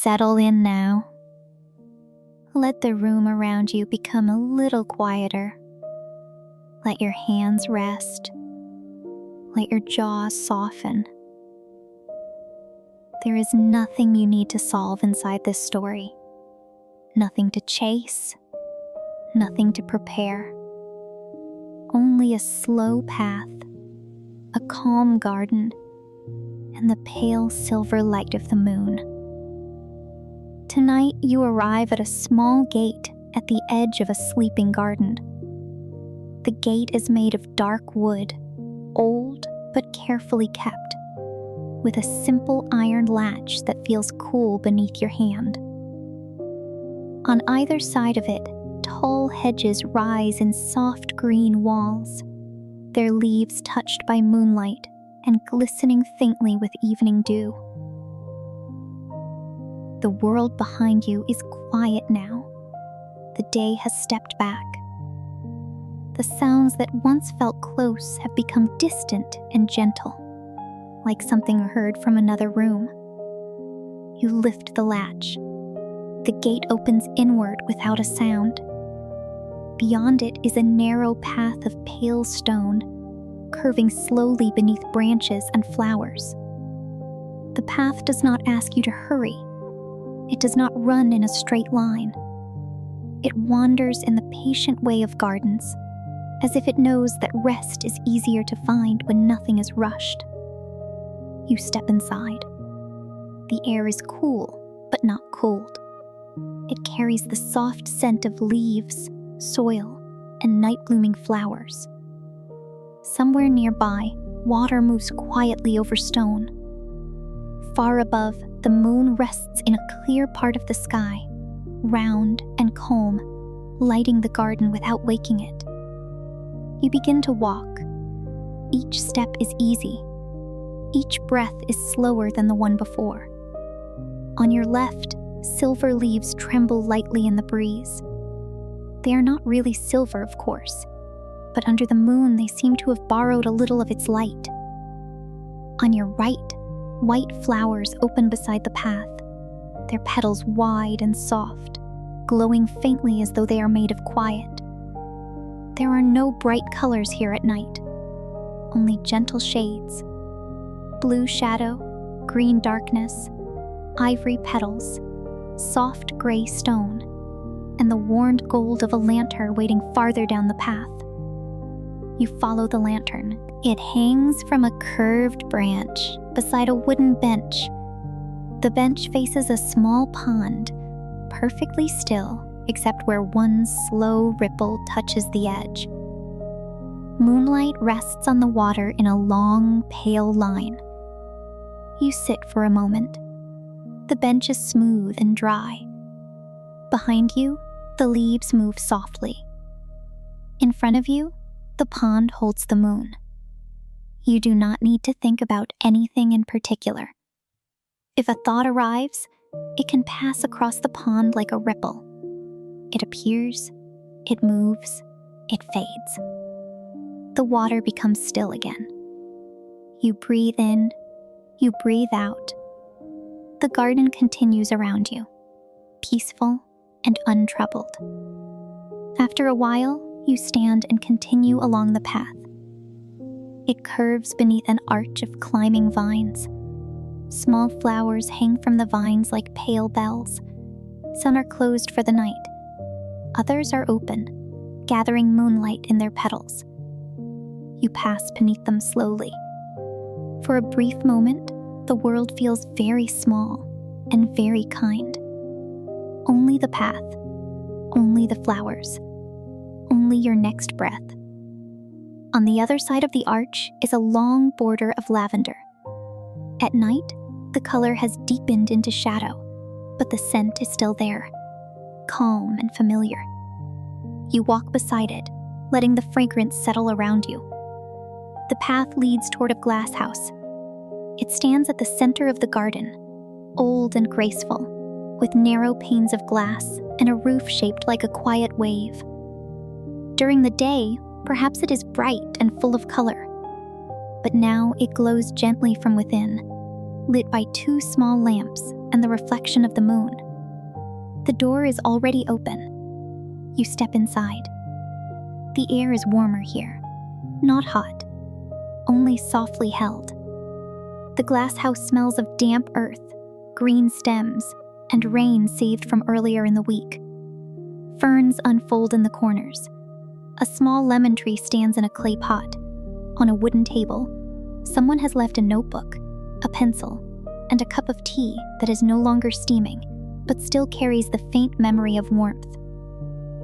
Settle in now. Let the room around you become a little quieter. Let your hands rest. Let your jaw soften. There is nothing you need to solve inside this story. Nothing to chase. Nothing to prepare. Only a slow path, a calm garden, and the pale silver light of the moon. Tonight you arrive at a small gate at the edge of a sleeping garden. The gate is made of dark wood, old but carefully kept, with a simple iron latch that feels cool beneath your hand. On either side of it, tall hedges rise in soft green walls, their leaves touched by moonlight and glistening faintly with evening dew. The world behind you is quiet now. The day has stepped back. The sounds that once felt close have become distant and gentle, like something heard from another room. You lift the latch. The gate opens inward without a sound. Beyond it is a narrow path of pale stone, curving slowly beneath branches and flowers. The path does not ask you to hurry. It does not run in a straight line. It wanders in the patient way of gardens, as if it knows that rest is easier to find when nothing is rushed. You step inside. The air is cool, but not cold. It carries the soft scent of leaves, soil, and night-blooming flowers. Somewhere nearby, water moves quietly over stone. Far above, the moon rests in a clear part of the sky, round and calm, lighting the garden without waking it. You begin to walk. Each step is easy. Each breath is slower than the one before. On your left, silver leaves tremble lightly in the breeze. They are not really silver, of course, but under the moon they seem to have borrowed a little of its light. On your right, white flowers open beside the path, their petals wide and soft, glowing faintly as though they are made of quiet. There are no bright colors here at night, only gentle shades. Blue shadow, green darkness, ivory petals, soft gray stone, and the warmed gold of a lantern waiting farther down the path. You follow the lantern. It hangs from a curved branch beside a wooden bench. The bench faces a small pond, perfectly still except where one slow ripple touches the edge. Moonlight rests on the water in a long, pale line. You sit for a moment. The bench is smooth and dry. Behind you, the leaves move softly. In front of you, the pond holds the moon. You do not need to think about anything in particular. If a thought arrives, it can pass across the pond like a ripple. It appears, it moves, it fades. The water becomes still again. You breathe in, you breathe out. The garden continues around you, peaceful and untroubled. After a while, you stand and continue along the path. It curves beneath an arch of climbing vines. Small flowers hang from the vines like pale bells. Some are closed for the night. Others are open, gathering moonlight in their petals. You pass beneath them slowly. For a brief moment, the world feels very small and very kind. Only the path, only the flowers, only your next breath. On the other side of the arch is a long border of lavender. At night, the color has deepened into shadow, but the scent is still there, calm and familiar. You walk beside it, letting the fragrance settle around you. The path leads toward a glass house. It stands at the center of the garden, old and graceful, with narrow panes of glass and a roof shaped like a quiet wave. During the day, perhaps it is bright and full of color, but now it glows gently from within, lit by two small lamps and the reflection of the moon. The door is already open. You step inside. The air is warmer here, not hot, only softly held. The glass house smells of damp earth, green stems, and rain saved from earlier in the week. Ferns unfold in the corners. A small lemon tree stands in a clay pot. On a wooden table, someone has left a notebook, a pencil, and a cup of tea that is no longer steaming, but still carries the faint memory of warmth.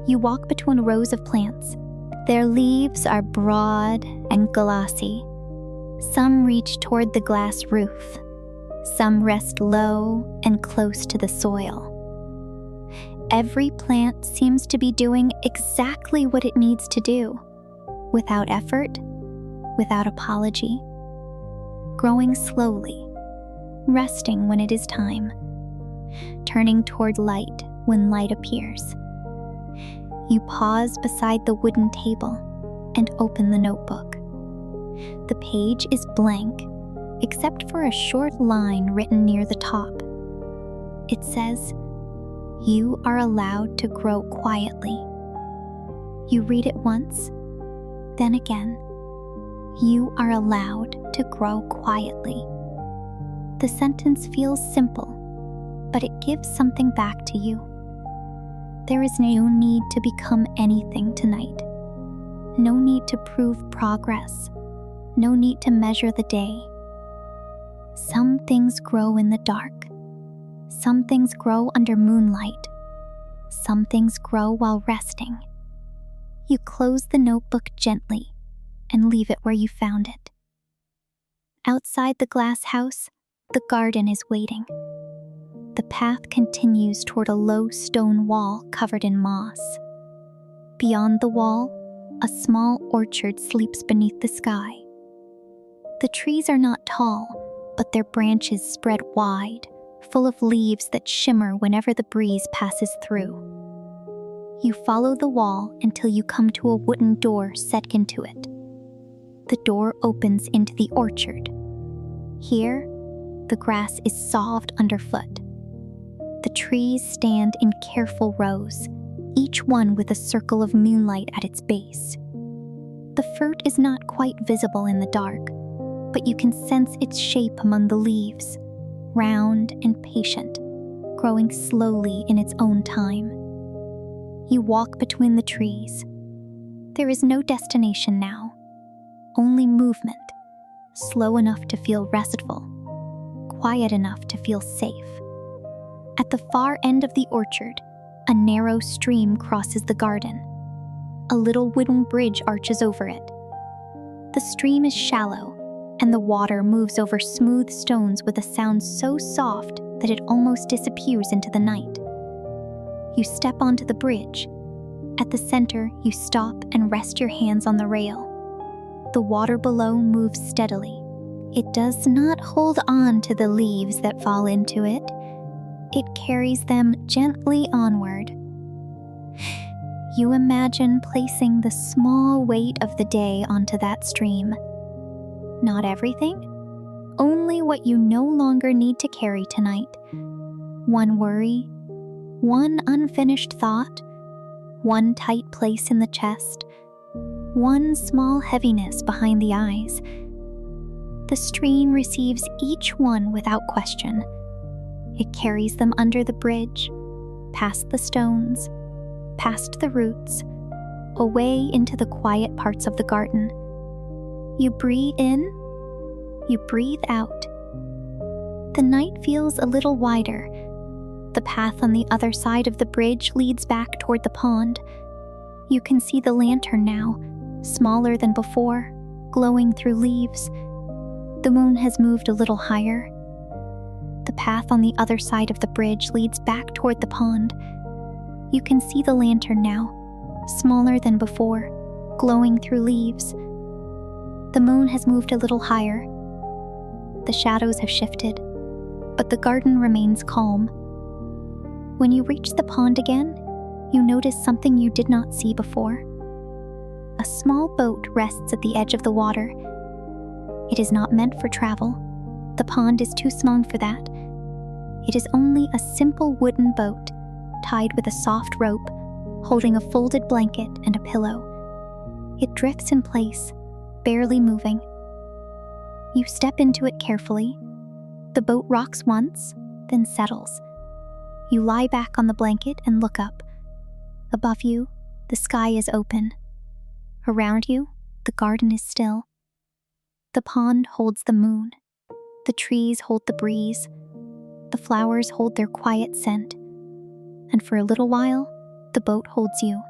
You walk between rows of plants. Their leaves are broad and glossy. Some reach toward the glass roof. Some rest low and close to the soil. Every plant seems to be doing exactly what it needs to do, without effort, without apology, growing slowly, resting when it is time, turning toward light when light appears. You pause beside the wooden table and open the notebook. The page is blank, except for a short line written near the top. It says, "You are allowed to grow quietly." You read it once, then again. You are allowed to grow quietly. The sentence feels simple, but it gives something back to you. There is no need to become anything tonight. No need to prove progress. No need to measure the day. Some things grow in the dark. Some things grow under moonlight. Some things grow while resting. You close the notebook gently and leave it where you found it. Outside the glass house, the garden is waiting. The path continues toward a low stone wall covered in moss. Beyond the wall, a small orchard sleeps beneath the sky. The trees are not tall, but their branches spread wide, full of leaves that shimmer whenever the breeze passes through. You follow the wall until you come to a wooden door set into it. The door opens into the orchard. Here, the grass is soft underfoot. The trees stand in careful rows, each one with a circle of moonlight at its base. The fruit is not quite visible in the dark, but you can sense its shape among the leaves, round and patient, growing slowly in its own time. You walk between the trees. There is no destination now, only movement, slow enough to feel restful, quiet enough to feel safe. At the far end of the orchard, a narrow stream crosses the garden. A little wooden bridge arches over it. The stream is shallow, and the water moves over smooth stones with a sound so soft that it almost disappears into the night. You step onto the bridge. At the center, you stop and rest your hands on the rail. The water below moves steadily. It does not hold on to the leaves that fall into it. It carries them gently onward. You imagine placing the small weight of the day onto that stream. Not everything, only what you no longer need to carry tonight. One worry, one unfinished thought, one tight place in the chest, one small heaviness behind the eyes. The stream receives each one without question. It carries them under the bridge, past the stones, past the roots, away into the quiet parts of the garden. You breathe in, you breathe out. The night feels a little wider. The path on the other side of the bridge leads back toward the pond. You can see the lantern now, smaller than before, glowing through leaves. The moon has moved a little higher. The path on the other side of the bridge leads back toward the pond. You can see the lantern now, smaller than before, glowing through leaves. The moon has moved a little higher. The shadows have shifted, but the garden remains calm. When you reach the pond again, you notice something you did not see before. A small boat rests at the edge of the water. It is not meant for travel. The pond is too small for that. It is only a simple wooden boat tied with a soft rope, holding a folded blanket and a pillow. It drifts in place, barely moving. You step into it carefully. The boat rocks once, then settles. You lie back on the blanket and look up. Above you, the sky is open. Around you, the garden is still. The pond holds the moon. The trees hold the breeze. The flowers hold their quiet scent. And for a little while, the boat holds you.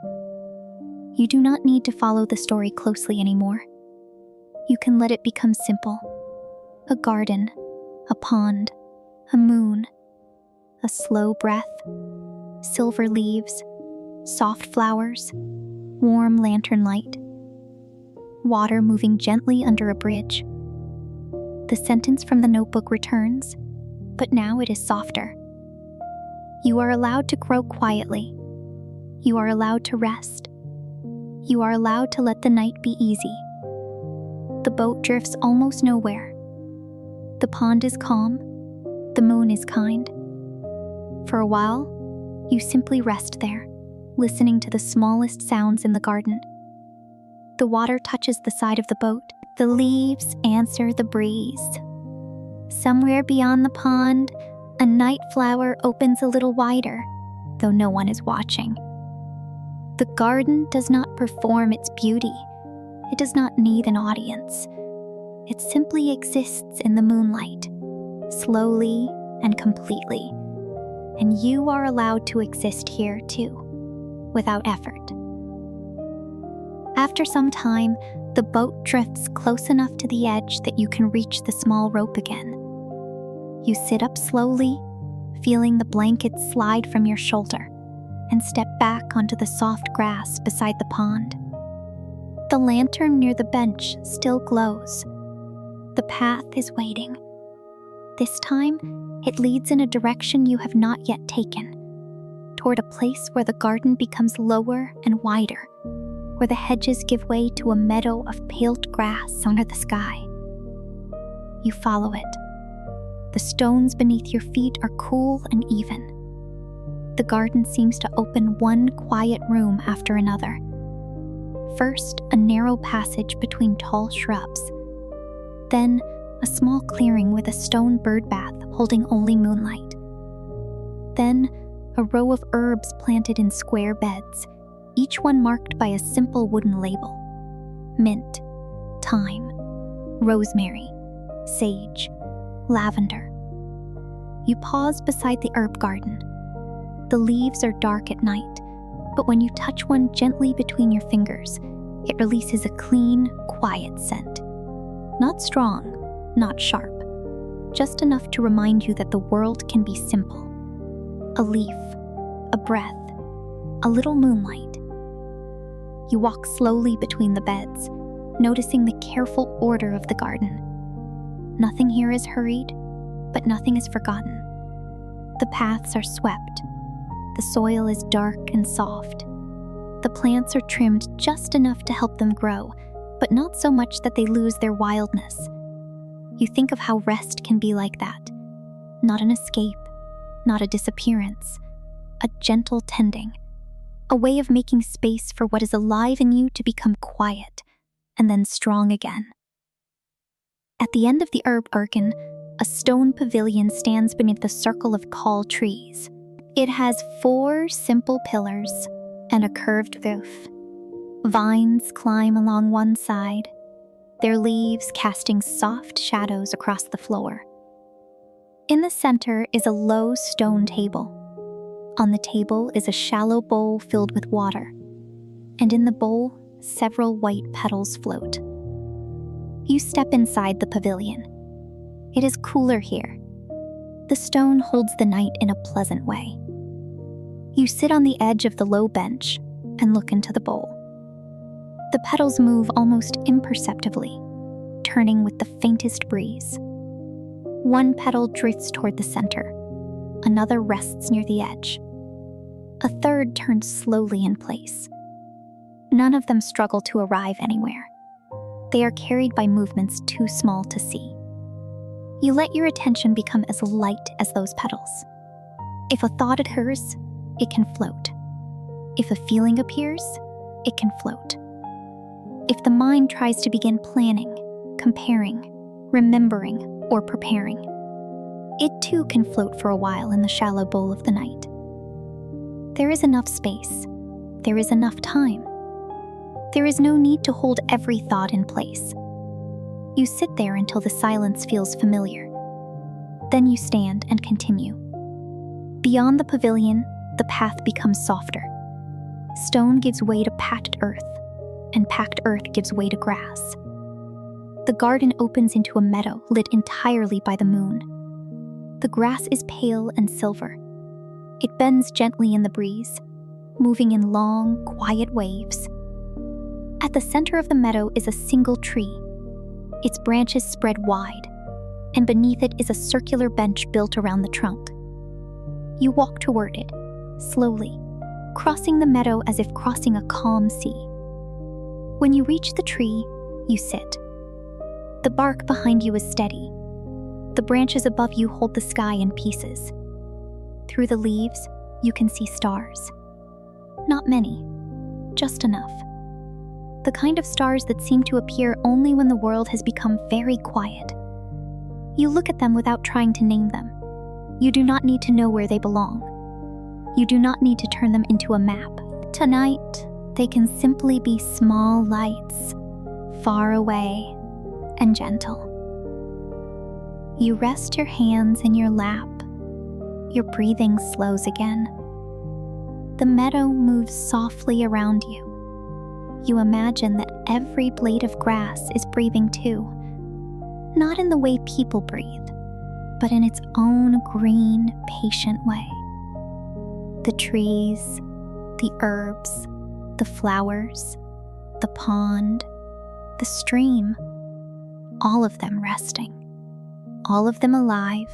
You do not need to follow the story closely anymore. You can let it become simple. A garden, a pond, a moon, a slow breath, silver leaves, soft flowers, warm lantern light, water moving gently under a bridge. The sentence from the notebook returns, but now it is softer. You are allowed to grow quietly. You are allowed to rest. You are allowed to let the night be easy. The boat drifts almost nowhere. The pond is calm. The moon is kind. For a while, you simply rest there, listening to the smallest sounds in the garden. The water touches the side of the boat. The leaves answer the breeze. Somewhere beyond the pond, a night flower opens a little wider, though no one is watching. The garden does not perform its beauty. It does not need an audience. It simply exists in the moonlight, slowly and completely. And you are allowed to exist here too, without effort. After some time, the boat drifts close enough to the edge that you can reach the small rope again. You sit up slowly, feeling the blanket slide from your shoulder, and step back onto the soft grass beside the pond. The lantern near the bench still glows. The path is waiting. This time, it leads in a direction you have not yet taken, toward a place where the garden becomes lower and wider, where the hedges give way to a meadow of paled grass under the sky. You follow it. The stones beneath your feet are cool and even. The garden seems to open one quiet room after another. First, a narrow passage between tall shrubs. Then, a small clearing with a stone birdbath holding only moonlight. Then, a row of herbs planted in square beds, each one marked by a simple wooden label. Mint, thyme, rosemary, sage, lavender. You pause beside the herb garden. The leaves are dark at night, but when you touch one gently between your fingers, it releases a clean, quiet scent. Not strong, not sharp, just enough to remind you that the world can be simple. A leaf, a breath, a little moonlight. You walk slowly between the beds, noticing the careful order of the garden. Nothing here is hurried, but nothing is forgotten. The paths are swept. The soil is dark and soft. The plants are trimmed just enough to help them grow, but not so much that they lose their wildness. You think of how rest can be like that. Not an escape, not a disappearance, a gentle tending, a way of making space for what is alive in you to become quiet and then strong again. At the end of the herb garden, a stone pavilion stands beneath a circle of tall trees. It has 4 simple pillars and a curved roof. Vines climb along one side, their leaves casting soft shadows across the floor. In the center is a low stone table. On the table is a shallow bowl filled with water, and in the bowl, several white petals float. You step inside the pavilion. It is cooler here. The stone holds the night in a pleasant way. You sit on the edge of the low bench and look into the bowl. The petals move almost imperceptibly, turning with the faintest breeze. One petal drifts toward the center. Another rests near the edge. A third turns slowly in place. None of them struggle to arrive anywhere. They are carried by movements too small to see. You let your attention become as light as those petals. If a thought occurs, it can float. If a feeling appears, it can float. If the mind tries to begin planning, comparing, remembering, or preparing, it too can float for a while in the shallow bowl of the night. There is enough space. There is enough time. There is no need to hold every thought in place. You sit there until the silence feels familiar. Then you stand and continue. Beyond the pavilion, the path becomes softer. Stone gives way to packed earth, and packed earth gives way to grass. The garden opens into a meadow lit entirely by the moon. The grass is pale and silver. It bends gently in the breeze, moving in long, quiet waves. At the center of the meadow is a single tree. Its branches spread wide, and beneath it is a circular bench built around the trunk. You walk toward it, slowly, crossing the meadow as if crossing a calm sea. When you reach the tree, you sit. The bark behind you is steady. The branches above you hold the sky in pieces. Through the leaves, you can see stars. Not many, just enough. The kind of stars that seem to appear only when the world has become very quiet. You look at them without trying to name them. You do not need to know where they belong. You do not need to turn them into a map. Tonight, they can simply be small lights, far away and gentle. You rest your hands in your lap. Your breathing slows again. The meadow moves softly around you. You imagine that every blade of grass is breathing too, not in the way people breathe, but in its own green, patient way. The trees, the herbs, the flowers, the pond, the stream, all of them resting, all of them alive,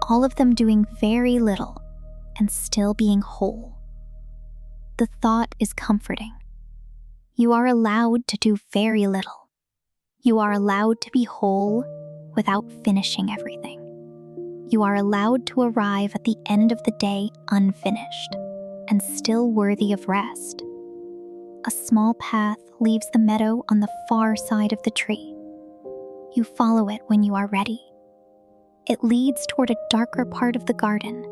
all of them doing very little and still being whole. The thought is comforting. You are allowed to do very little. You are allowed to be whole without finishing everything. You are allowed to arrive at the end of the day unfinished and still worthy of rest. A small path leaves the meadow on the far side of the tree. You follow it when you are ready. It leads toward a darker part of the garden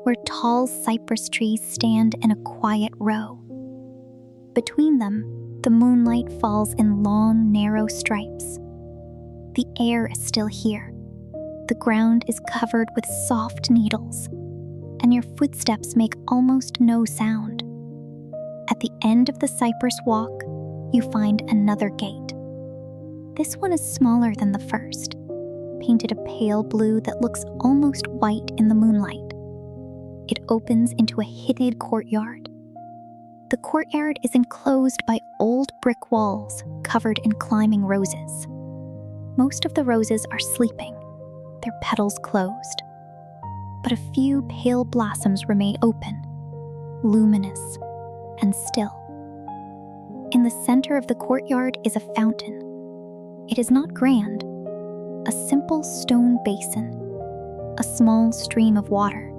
where tall cypress trees stand in a quiet row. Between them, the moonlight falls in long, narrow stripes. The air is still here. The ground is covered with soft needles, and your footsteps make almost no sound. At the end of the cypress walk, you find another gate. This one is smaller than the first, painted a pale blue that looks almost white in the moonlight. It opens into a hidden courtyard. The courtyard is enclosed by old brick walls covered in climbing roses. Most of the roses are sleeping, their petals closed. But a few pale blossoms remain open, luminous and still. In the center of the courtyard is a fountain. It is not grand, a simple stone basin, a small stream of water.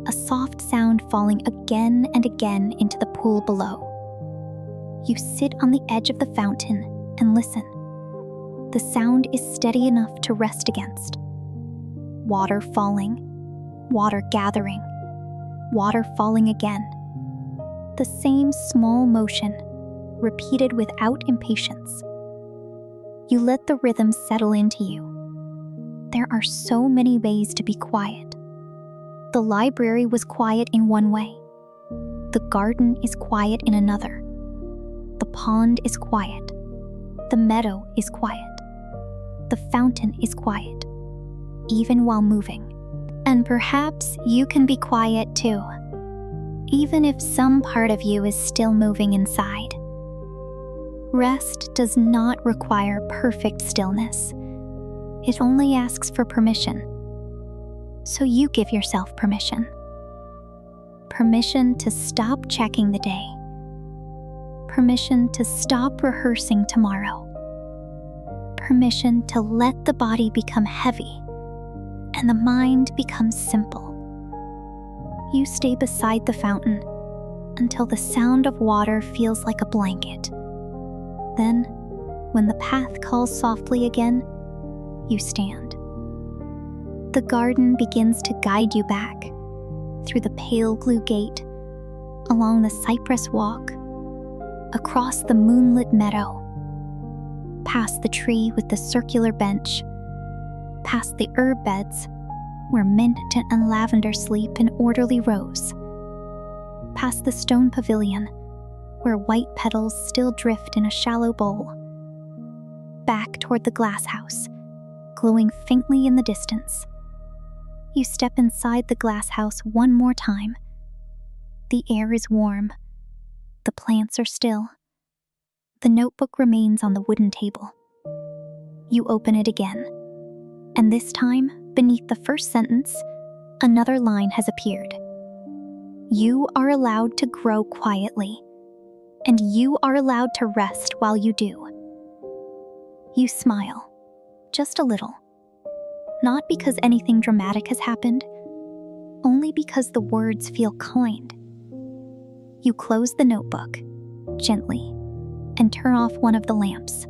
A soft sound falling again and again into the pool below. You sit on the edge of the fountain and listen. The sound is steady enough to rest against. Water falling, water gathering, water falling again. The same small motion, repeated without impatience. You let the rhythm settle into you. There are so many ways to be quiet. The library was quiet in one way. The garden is quiet in another. The pond is quiet. The meadow is quiet. The fountain is quiet, even while moving. And perhaps you can be quiet too, even if some part of you is still moving inside. Rest does not require perfect stillness. It only asks for permission. So you give yourself permission. Permission to stop checking the day. Permission to stop rehearsing tomorrow. permission to let the body become heavy and the mind become simple. You stay beside the fountain until the sound of water feels like a blanket. Then, when the path calls softly again, you stand. The garden begins to guide you back through the pale blue gate, along the cypress walk, across the moonlit meadow, past the tree with the circular bench, past the herb beds where mint and lavender sleep in orderly rows, past the stone pavilion where white petals still drift in a shallow bowl, back toward the glass house, glowing faintly in the distance. You step inside the glass house one more time. The air is warm. The plants are still. The notebook remains on the wooden table. You open it again, and this time, beneath the first sentence, another line has appeared. You are allowed to grow quietly, and you are allowed to rest while you do. You smile, just a little. Not because anything dramatic has happened, only because the words feel kind. You close the notebook, gently, and turn off one of the lamps.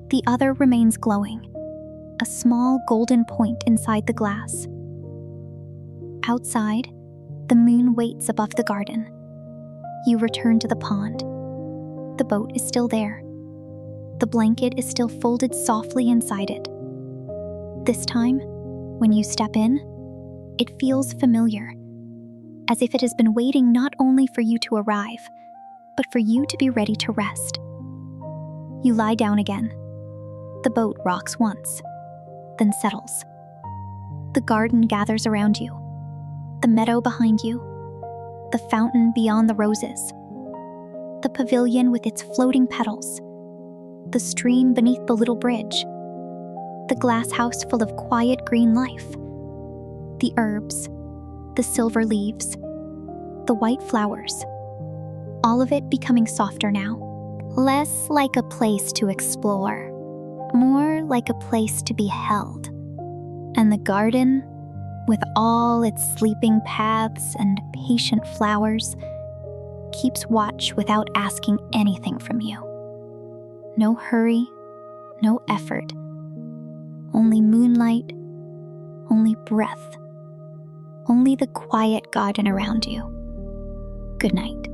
The other remains glowing, a small golden point inside the glass. Outside, the moon waits above the garden. You return to the pond. The boat is still there. The blanket is still folded softly inside it. This time, when you step in, it feels familiar, as if it has been waiting not only for you to arrive, but for you to be ready to rest. You lie down again. The boat rocks once, then settles. The garden gathers around you, the meadow behind you, the fountain beyond the roses, the pavilion with its floating petals, the stream beneath the little bridge, the glass house full of quiet green life, the herbs, the silver leaves, the white flowers, all of it becoming softer now, less like a place to explore, more like a place to be held. And the garden, with all its sleeping paths and patient flowers, keeps watch without asking anything from you. No hurry, no effort. Only moonlight, only breath, only the quiet garden around you. Good night.